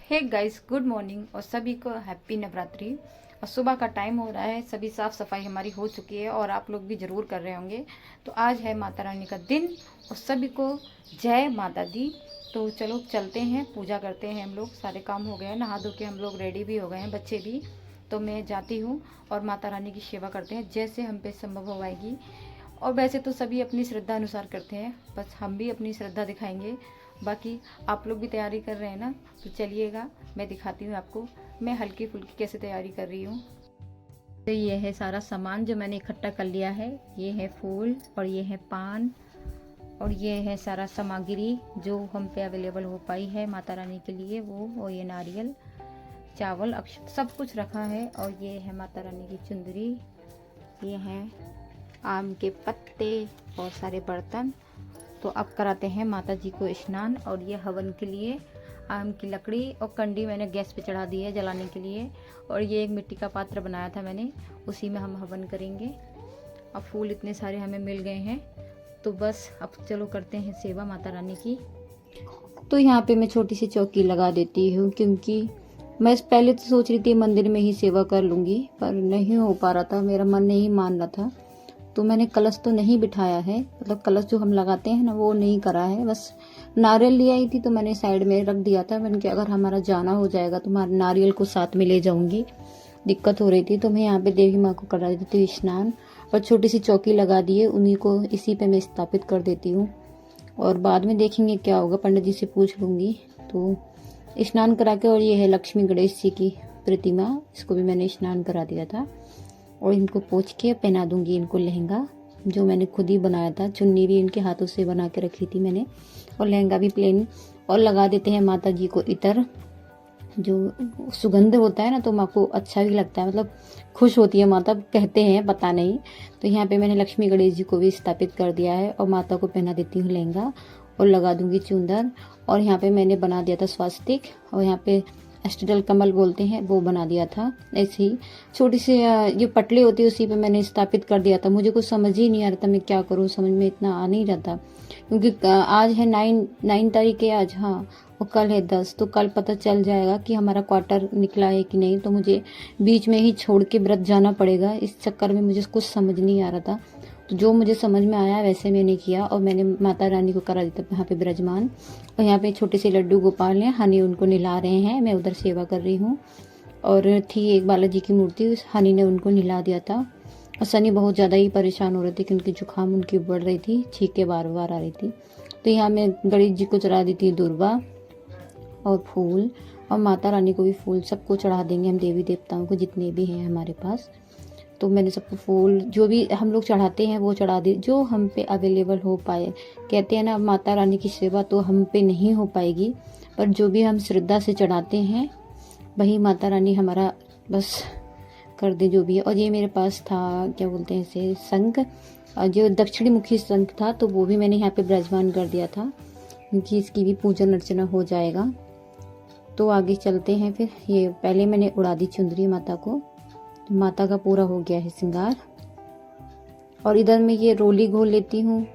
Hey guys, good morning और सभी को हैप्पी नवरात्रि। और सुबह का टाइम हो रहा है, सभी साफ़ सफाई हमारी हो चुकी है और आप लोग भी ज़रूर कर रहे होंगे। तो आज है माता रानी का दिन और सभी को जय माता दी। तो चलो चलते हैं, पूजा करते हैं। हम लोग सारे काम हो गए हैं, नहा धो के हम लोग रेडी भी हो गए हैं, बच्चे भी। तो मैं जाती हूँ और माता रानी की सेवा करते हैं जैसे हम पे संभव हो पाएगी। और वैसे तो सभी अपनी श्रद्धा अनुसार करते हैं, बस हम भी अपनी श्रद्धा दिखाएंगे। बाकी आप लोग भी तैयारी कर रहे हैं ना, तो चलिएगा मैं दिखाती हूँ आपको मैं हल्की फुल्की कैसे तैयारी कर रही हूँ। तो ये है सारा सामान जो मैंने इकट्ठा कर लिया है। ये है फूल और ये है पान और ये है सारा सामग्री जो हम पे अवेलेबल हो पाई है माता रानी के लिए वो। और ये नारियल, चावल, अक्षत सब कुछ रखा है। और ये है माता रानी की चुंदरी, ये हैं आम के पत्ते और सारे बर्तन। तो अब कराते हैं माता जी को स्नान। और ये हवन के लिए आम की लकड़ी और कंडी मैंने गैस पे चढ़ा दी है जलाने के लिए। और ये एक मिट्टी का पात्र बनाया था मैंने, उसी में हम हवन करेंगे। अब फूल इतने सारे हमें मिल गए हैं, तो बस अब चलो करते हैं सेवा माता रानी की। तो यहाँ पे मैं छोटी सी चौकी लगा देती हूँ, क्योंकि मैं पहले तो सोच रही थी मंदिर में ही सेवा कर लूँगी, पर नहीं हो पा रहा था, मेरा मन नहीं मान रहा था। तो मैंने कलश तो नहीं बिठाया है, मतलब कलश जो हम लगाते हैं ना वो नहीं करा है। बस नारियल ले आई थी तो मैंने साइड में रख दिया था। मैंने कि अगर हमारा जाना हो जाएगा तो मैं नारियल को साथ में ले जाऊंगी, दिक्कत हो रही थी। तो मैं यहाँ पे देवी माँ को करा देती हूँ स्नान। और छोटी सी चौकी लगा दी है, उन्हीं को इसी पे मैं स्थापित कर देती हूँ। और बाद में देखेंगे क्या होगा, पंडित जी से पूछ लूँगी। तो स्नान करा के, और ये है लक्ष्मी गणेश जी की प्रतिमा, इसको भी मैंने स्नान करा दिया था। और इनको पोंछ के पहना दूंगी इनको लहंगा जो मैंने खुद ही बनाया था। चुन्नी भी इनके हाथों से बना के रखी थी मैंने, और लहंगा भी प्लेन। और लगा देते हैं माता जी को इतर, जो सुगंध होता है ना, तो माँ को अच्छा भी लगता है, मतलब खुश होती है माता, कहते हैं, पता नहीं। तो यहाँ पे मैंने लक्ष्मी गणेश जी को भी स्थापित कर दिया है और माता को पहना देती हूँ लहंगा और लगा दूंगी चुंदर। और यहाँ पे मैंने बना दिया था स्वास्तिक, और यहाँ पे अष्टदल कमल बोलते हैं वो बना दिया था। ऐसे ही छोटी सी जो पटली होती है उसी पे मैंने स्थापित कर दिया था। मुझे कुछ समझ ही नहीं आ रहा था मैं क्या करूँ, समझ में इतना आ नहीं रहा था, क्योंकि आज है 9 तारीख है आज, हाँ, और कल है 10। तो कल पता चल जाएगा कि हमारा क्वार्टर निकला है कि नहीं। तो मुझे बीच में ही छोड़ के व्रत जाना पड़ेगा, इस चक्कर में मुझे कुछ समझ नहीं आ रहा था। तो जो मुझे समझ में आया वैसे मैंने किया, और मैंने माता रानी को करा दिया यहाँ पे विराजमान। और यहाँ पे छोटे से लड्डू गोपाल हैं, हनी उनको नहला रहे हैं, मैं उधर सेवा कर रही हूँ। और थी एक बालाजी की मूर्ति, उस हनी ने उनको नहला दिया था। और सनी बहुत ज़्यादा ही परेशान हो रहे थे क्योंकि जुकाम उनकी बढ़ रही थी, छींकें बार बार आ रही थी। तो यहाँ मैं गणेश जी को चढ़ा दी थी दुर्वा और फूल, और माता रानी को भी फूल, सबको चढ़ा देंगे हम, देवी देवताओं को जितने भी हैं हमारे पास। तो मैंने सबको फूल जो भी हम लोग चढ़ाते हैं वो चढ़ा दी, जो हम पे अवेलेबल हो पाए। कहते हैं ना, माता रानी की सेवा तो हम पे नहीं हो पाएगी, पर जो भी हम श्रद्धा से चढ़ाते हैं वही माता रानी हमारा बस कर दे जो भी है। और ये मेरे पास था, क्या बोलते हैं इसे, शंख, जो दक्षिणी मुखी शंख था, तो वो भी मैंने यहाँ पे विराजमान कर दिया था, क्योंकि इसकी भी पूजन अर्चना हो जाएगा। तो आगे चलते हैं फिर। ये पहले मैंने उड़ा दी चुंदरी माता को, तो माता का पूरा हो गया है श्रृंगार। और इधर मैं ये रोली घोल लेती हूँ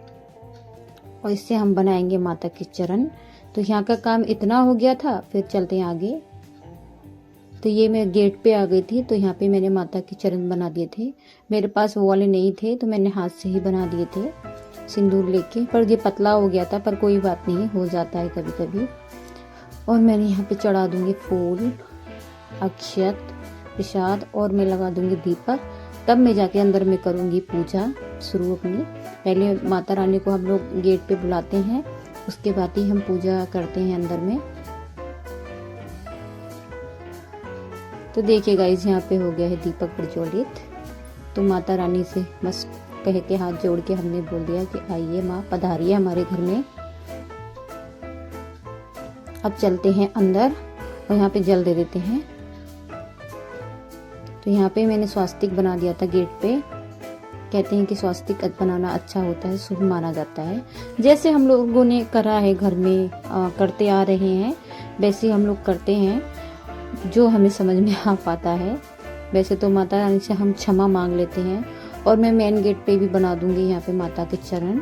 और इससे हम बनाएंगे माता के चरण। तो यहाँ का काम इतना हो गया था, फिर चलते हैं आगे। तो ये मैं गेट पे आ गई थी, तो यहाँ पे मैंने माता के चरण बना दिए थे। मेरे पास वो वाले नहीं थे तो मैंने हाथ से ही बना दिए थे सिंदूर लेके, पर ये पतला हो गया था, पर कोई बात नहीं, हो जाता है कभी कभी। और मैंने यहाँ पे चढ़ा दूंगी फूल, अक्षत, प्रसाद, और मैं लगा दूंगी दीपक। तब मैं जाके अंदर में करूंगी पूजा शुरू अपनी। पहले माता रानी को हम लोग गेट पे बुलाते हैं, उसके बाद ही हम पूजा करते हैं अंदर में। तो देखिए गाइस, यहाँ पे हो गया है दीपक प्रज्वलित। तो माता रानी से बस कह के हाथ जोड़ के हमने बोल दिया कि आइए माँ, पधारिए हमारे घर में। अब चलते हैं अंदर और यहाँ पे जल दे देते हैं। तो यहाँ पे मैंने स्वास्तिक बना दिया था गेट पे। कहते हैं कि स्वास्तिक बनाना अच्छा होता है, शुभ माना जाता है। जैसे हम लोगों ने करा है घर में, करते आ रहे हैं, वैसे हम लोग करते हैं, जो हमें समझ में आ पाता है। वैसे तो माता रानी से हम क्षमा मांग लेते हैं। और मैं मेन गेट पे भी बना दूंगी यहाँ पे माता के चरण।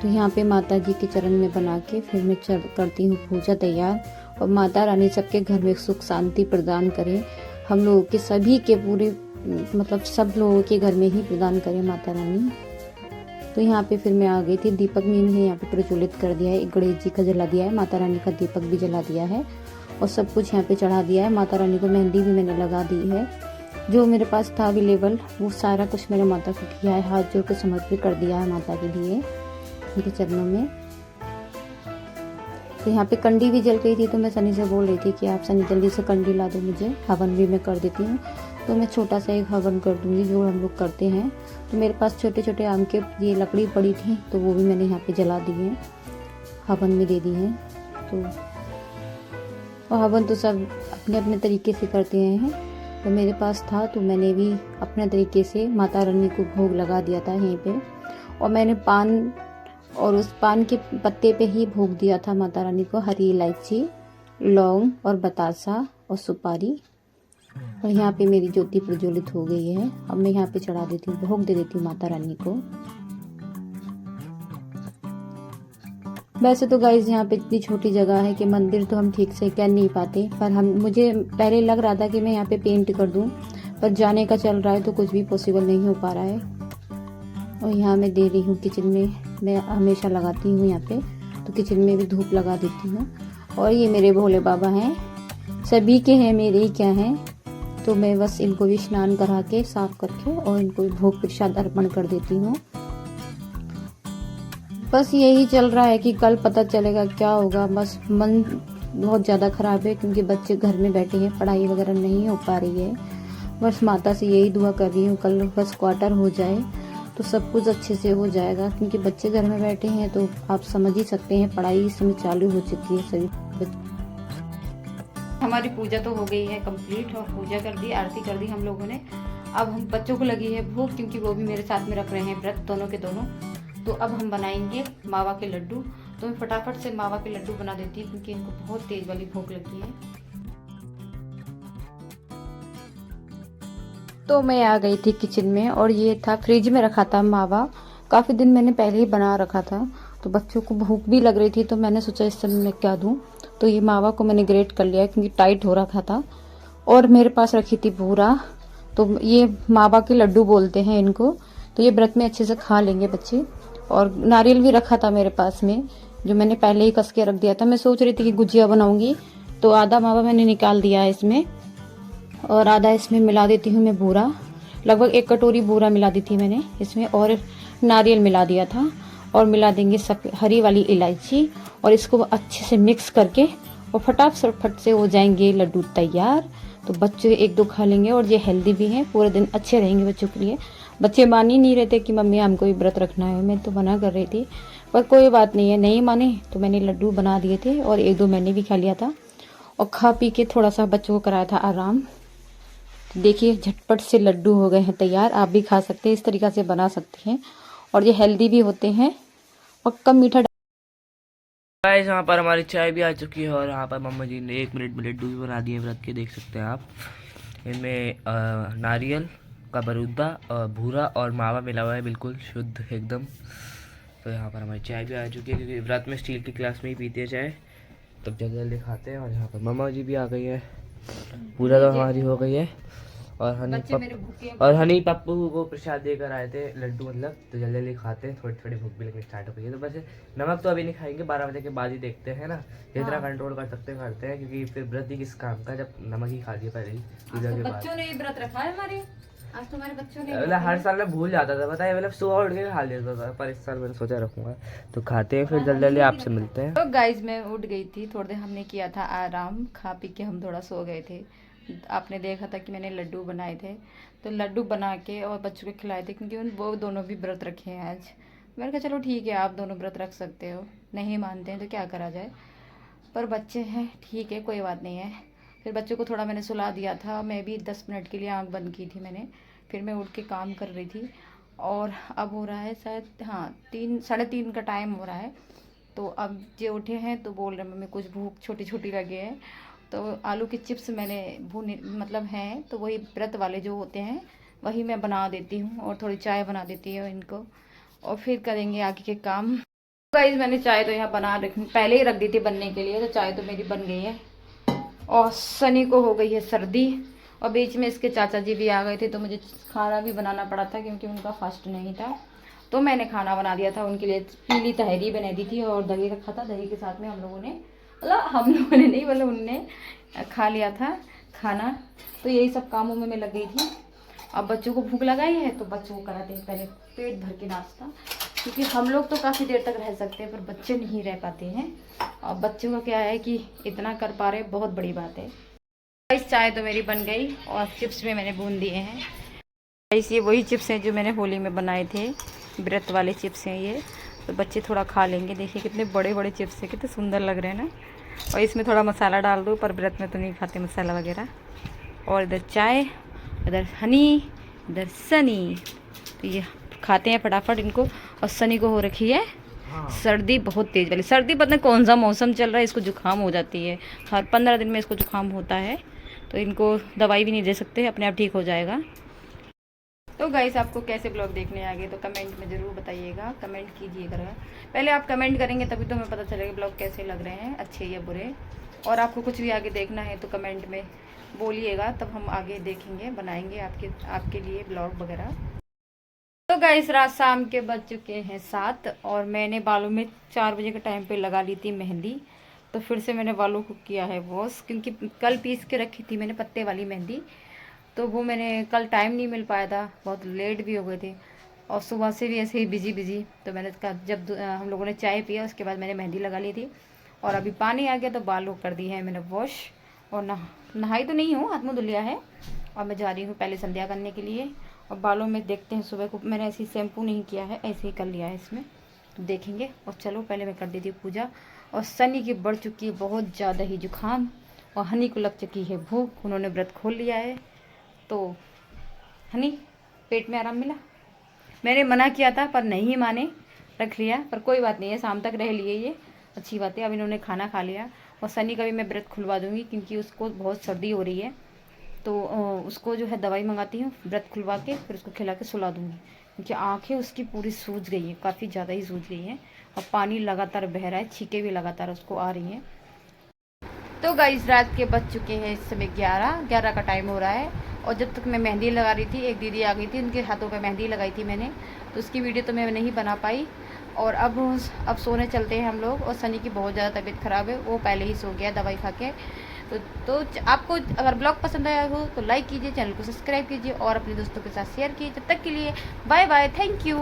तो यहाँ पे माता जी के चरण में बना के फिर मैं करती हूँ पूजा तैयार। और माता रानी सबके घर में सुख शांति प्रदान करे, हम लोगों के सभी के पूरे मतलब सब लोगों के घर में ही प्रदान करे माता रानी। तो यहाँ पे फिर मैं आ गई थी, दीपक मैंने यहाँ पे प्रज्वलित कर दिया है, एक गणेश जी का जला दिया है, माता रानी का दीपक भी जला दिया है और सब कुछ यहाँ पे चढ़ा दिया है। माता रानी को मेहंदी भी मैंने लगा दी है, जो मेरे पास था अवेलेबल वो सारा कुछ मैंने माता को किया है, हाथ जोड़ के समर्पित कर दिया है माता के लिए उनके चरणों में। तो यहाँ पे कंडी भी जल गई थी, तो मैं सनी से बोल रही थी कि आप सनी जल्दी से कंडी ला दो मुझे, हवन भी मैं कर देती हूँ। तो मैं छोटा सा एक हवन कर दूँगी जो हम लोग करते हैं। तो मेरे पास छोटे छोटे आम के ये लकड़ी पड़ी थी, तो वो भी मैंने यहाँ पे जला दी है, हवन में दे दी है। तो और हवन तो सब अपने अपने तरीके से करते हैं, तो मेरे पास था तो मैंने भी अपने तरीके से माता रानी को भोग लगा दिया था यहीं पे। और मैंने पान और उस पान के पत्ते पे ही भोग दिया था माता रानी को, हरी इलायची, लौंग और बतासा और सुपारी। और यहाँ पे मेरी ज्योति प्रज्वलित हो गई है। अब मैं यहाँ पे चढ़ा देती हूँ, भोग दे देती हूँ माता रानी को। वैसे तो गाइज यहाँ पे इतनी छोटी जगह है कि मंदिर तो हम ठीक से कर नहीं पाते, पर मुझे पहले लग रहा था कि मैं यहाँ पे पेंट कर दूँ, पर जाने का चल रहा है तो कुछ भी पॉसिबल नहीं हो पा रहा है। और यहाँ मैं दे रही हूँ किचन में, मैं हमेशा लगाती हूँ यहाँ पे, तो किचन में भी धूप लगा देती हूँ। और ये मेरे भोले बाबा हैं, सभी के हैं, मेरे ही क्या हैं। तो मैं बस इनको भी स्नान करा के साफ करके और इनको भोग प्रसाद अर्पण कर देती हूँ। बस यही चल रहा है कि कल पता चलेगा क्या होगा। बस मन बहुत ज़्यादा ख़राब है क्योंकि बच्चे घर में बैठे हैं, पढ़ाई वगैरह नहीं हो पा रही है। बस माता से यही दुआ कर रही हूँ कल बस क्वार्टर हो जाए तो सब कुछ अच्छे से हो जाएगा, क्योंकि बच्चे घर में बैठे हैं तो आप समझ ही सकते हैं, पढ़ाई इस समय चालू हो चुकी है सभी बच्चे। हमारी पूजा तो हो गई है कंप्लीट, और पूजा कर दी, आरती कर दी हम लोगों ने। अब हम बच्चों को लगी है भूख, क्योंकि वो भी मेरे साथ में रख रहे हैं व्रत, दोनों के दोनों। तो अब हम बनाएंगे मावा के लड्डू। तो मैं फटाफट से मावा के लड्डू बना देती हूँ क्योंकि इनको बहुत तेज वाली भूख लगी है। तो मैं आ गई थी किचन में, और ये था फ्रिज में रखा था मावा, काफ़ी दिन मैंने पहले ही बना रखा था। तो बच्चों को भूख भी लग रही थी, तो मैंने सोचा इस समय मैं क्या दूँ। तो ये मावा को मैंने ग्रेट कर लिया क्योंकि टाइट हो रखा था। और मेरे पास रखी थी बूरा, तो ये मावा के लड्डू बोलते हैं इनको। तो ये व्रत में अच्छे से खा लेंगे बच्चे। और नारियल भी रखा था मेरे पास में, जो मैंने पहले ही कस के रख दिया था। मैं सोच रही थी कि गुजिया बनाऊंगी, तो आधा मावा मैंने निकाल दिया है इसमें, और आधा इसमें मिला देती हूँ मैं बूरा। लगभग 1 कटोरी बूरा मिला दी थी मैंने इसमें, और नारियल मिला दिया था। और मिला देंगे हरी वाली इलायची, और इसको अच्छे से मिक्स करके और फटाफट से हो जाएंगे लड्डू तैयार। तो बच्चे 1-2 खा लेंगे, और ये हेल्दी भी हैं, पूरे दिन अच्छे रहेंगे बच्चों के लिए। बच्चे मान ही नहीं रहे थे कि मम्मी हमको भी व्रत रखना है, मैं तो मना कर रही थी, पर कोई बात नहीं है, नहीं माने तो मैंने लड्डू बना दिए थे, और 1-2 मैंने भी खा लिया था। और खा पी के थोड़ा सा बच्चों को कराया था आराम। देखिए झटपट से लड्डू हो गए हैं तैयार, आप भी खा सकते हैं, इस तरीक़ा से बना सकते हैं, और ये हेल्दी भी होते हैं और कम मीठा। गाइस यहाँ पर हमारी चाय भी आ चुकी है, और यहाँ पर मम्मा जी ने 1 मिनट में लड्डू भी बना दिए व्रत के, देख सकते हैं आप। इनमें नारियल का बरूदा और भूरा और मावा मिला हुआ है, बिल्कुल शुद्ध एकदम। तो यहाँ पर हमारी चाय भी आ चुकी है, क्योंकि व्रत में स्टील की गिलास में ही पीते हैं चाय, तब जल्दी जल्दी खाते हैं। और यहाँ पर मम्मा जी भी आ गई है, पूरा तो हमारी हो गई है। और हनी पप्पू को प्रसाद देकर आए थे लड्डू, मतलब तो जल्दी जल्दी खाते हैं, थोड़ी थोड़ी भूख भी लगनी स्टार्ट हो गई है। तो बस नमक तो अभी नहीं खाएंगे, 12 बजे के बाद ही देखते हैं ना, जितना कंट्रोल कर सकते हैं करते हैं, क्योंकि फिर व्रत ही किस काम का जब नमक ही खा लिया पहले ही पूजा के बाद। बच्चों ने व्रत रखा है हमारे, आज तुम्हारे बच्चों ने। मतलब हर साल मैं भूल जाता था, बताइए, मतलब सुबह उठ के खा लेता था, पर इस साल मैंने सोचा रखूंगा। तो खाते हैं, फिर जल्दी जल्दी आपसे मिलते हैं। तो गाइज मैं उठ गई थी, थोड़ी देर हमने किया था आराम, खा पी के हम थोड़ा सो गए थे। आपने देखा था कि मैंने लड्डू बनाए थे, तो लड्डू बना के और बच्चों को खिलाए थे, क्योंकि वो दोनों भी व्रत रखे हैं आज। मैंने कहा चलो ठीक है, आप दोनों व्रत रख सकते हो, नहीं मानते हैं तो क्या करा जाए, पर बच्चे हैं ठीक है, कोई बात नहीं है। फिर बच्चों को थोड़ा मैंने सुला दिया था, मैं भी 10 मिनट के लिए आँख बंद की थी मैंने, फिर मैं उठ के काम कर रही थी। और अब हो रहा है शायद, हाँ 3-3:30 का टाइम हो रहा है। तो अब ये उठे हैं तो बोल रहे मम्मी कुछ भूख छोटी छोटी लगे हैं। तो आलू के चिप्स मैंने भूने मतलब हैं, तो वही व्रत वाले जो होते हैं वही मैं बना देती हूँ, और थोड़ी चाय बना देती हूँ इनको, और फिर करेंगे आगे के काम। गाइस मैंने चाय तो यहाँ पहले ही रख दी थी बनने के लिए, तो चाय तो मेरी बन गई है। और सनी को हो गई है सर्दी, और बीच में इसके चाचा जी भी आ गए थे, तो मुझे खाना भी बनाना पड़ा था क्योंकि उनका फास्ट नहीं था। तो मैंने खाना बना दिया था उनके लिए, पीली तहरी बना दी थी और दही रखा था। दही के साथ में हम लोगों ने, मतलब हम लोगों ने नहीं, मतलब उनने खा लिया था खाना। तो यही सब कामों में मैं लग गई थी। अब बच्चों को भूख लगाई है तो बच्चों को कराते हैं पहले पेट भर के नाश्ता, क्योंकि हम लोग तो काफ़ी देर तक रह सकते हैं पर बच्चे नहीं रह पाते हैं। और बच्चों का क्या है कि इतना कर पा रहे, बहुत बड़ी बात है। गाइस चाय तो मेरी बन गई और चिप्स में मैंने भून दिए हैं। गाइस ये वही चिप्स हैं जो मैंने होली में बनाए थे, व्रत वाले चिप्स हैं ये। तो बच्चे थोड़ा खा लेंगे। देखिए कितने बड़े बड़े चिप्स हैं, कितने सुंदर लग रहे हैं ना। और इसमें थोड़ा मसाला डाल दो, पर व्रत में तो नहीं खाते मसाला वगैरह। और इधर चाय, इधर हनी, इधर सनी। तो ये खाते हैं फटाफट इनको। और सनी को हो रखी है सर्दी, बहुत तेज़ वाली सर्दी। पता नहीं कौन सा मौसम चल रहा है, इसको जुकाम हो जाती है। हर 15 दिन में इसको जुकाम होता है, तो इनको दवाई भी नहीं दे सकते, अपने आप ठीक हो जाएगा। तो गाइस आपको कैसे ब्लॉग देखने आ गए तो कमेंट में ज़रूर बताइएगा, कमेंट कीजिएगा। पहले आप कमेंट करेंगे तभी तो हमें पता चलेगा ब्लॉग कैसे लग रहे हैं, अच्छे या बुरे। और आपको कुछ भी आगे देखना है तो कमेंट में बोलिएगा, तब हम आगे देखेंगे, बनाएंगे आपके लिए ब्लॉग वगैरह। तो गाइस रात शाम के बज चुके हैं 7 और मैंने बालों में 4 बजे के टाइम पे लगा ली थी मेहंदी। तो फिर से मैंने बालों को किया है वॉश, क्योंकि कल पीस के रखी थी मैंने पत्ते वाली मेहंदी, तो वो मैंने कल टाइम नहीं मिल पाया था, बहुत लेट भी हो गए थे। और सुबह से भी ऐसे ही बिजी, तो मैंने कहा जब हम लोगों ने चाय पिया उसके बाद मैंने मेहंदी लगा ली थी। और अभी पानी आ गया तो बाल कर दिए हैं मैंने वॉश। और नहाई तो नहीं हूँ, हाथ मुँह धुल लिया है। और मैं जा रही हूँ पहले संध्या करने के लिए। और बालों में देखते हैं, सुबह को मैंने ऐसे ही शैम्पू नहीं किया है, ऐसे ही कर लिया है इसमें, तो देखेंगे। और चलो पहले मैं कर देती हूँ पूजा। और सनी की बढ़ चुकी है बहुत ज़्यादा ही जुकाम, और हनी को लग चुकी है भूख, उन्होंने व्रत खोल लिया है। तो हनी पेट में आराम मिला, मैंने मना किया था पर नहीं माने, रख लिया। पर कोई बात नहीं है, शाम तक रह लिए, ये अच्छी बात है। अब इन्होंने खाना खा लिया। और सनी का भी मैं व्रत खुलवा दूँगी क्योंकि उसको बहुत सर्दी हो रही है, तो उसको जो है दवाई मंगाती हूँ, व्रत खुलवा के फिर उसको खिला के सुला दूँगी, क्योंकि आँखें उसकी पूरी सूज गई हैं, काफ़ी ज़्यादा ही सूज गई हैं। और पानी लगातार बह रहा है, छींकें भी लगातार उसको आ रही हैं। तो गाइस रात के बज चुके हैं इस समय 11 का टाइम हो रहा है। और जब तक मैं मेहंदी लगा रही थी, एक दीदी आ गई थी, उनके हाथों पे मेहंदी लगाई थी मैंने, तो उसकी वीडियो तो मैं नहीं बना पाई। और अब सोने चलते हैं हम लोग। और सनी की बहुत ज़्यादा तबीयत ख़राब है, वो पहले ही सो गया दवाई खा के। तो आपको अगर ब्लॉग पसंद आया हो तो लाइक कीजिए, चैनल को सब्सक्राइब कीजिए और अपने दोस्तों के साथ शेयर कीजिए। जब तक के लिए बाय बाय, थैंक यू।